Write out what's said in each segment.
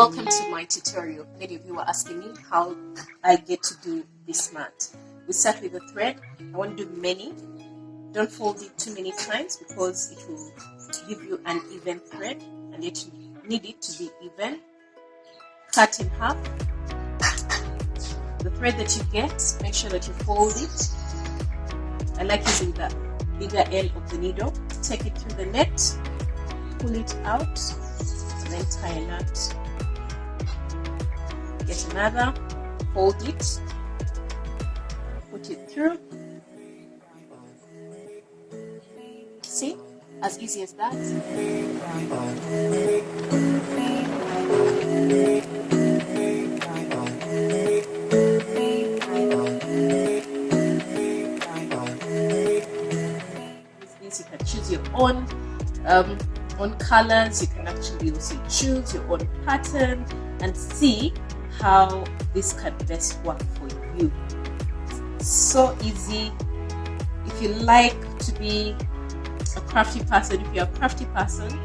Welcome to my tutorial. Many of you were asking me how I get to do this mat. We start with the thread. I want to do many. Don't fold it too many times because it will give you an even thread, and yet you need it to be even. Cut in half. The thread that you get, make sure that you fold it. I like using the bigger end of the needle. Take it through the net, pull it out, and then tie a knot. Get another, fold it, put it through. See, as easy as that. This means you can choose your own colors. You can actually also choose your own pattern and see how this can best work for you. So easy. If you like to be a crafty person, if you're a crafty person,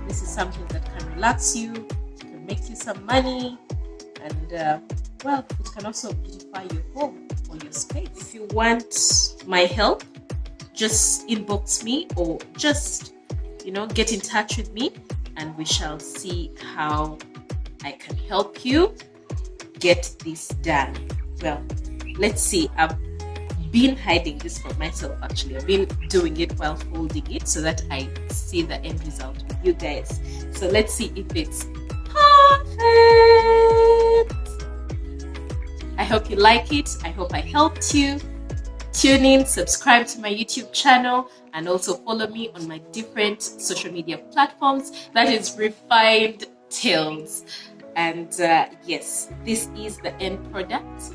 this is something that can relax you, can make you some money, and well, it can also beautify your home or your space. If you want my help, just inbox me or just get in touch with me, and we shall see how I can help you get this done. Well, let's see. I've been hiding this from myself actually. I've been doing it while folding it so that I see the end result with you guys. So let's see if it's perfect. I hope you like it. I hope I helped you. Tune in, subscribe to my YouTube channel, and also follow me on my different social media platforms. That is Refined Tales. And yes, this is the end product.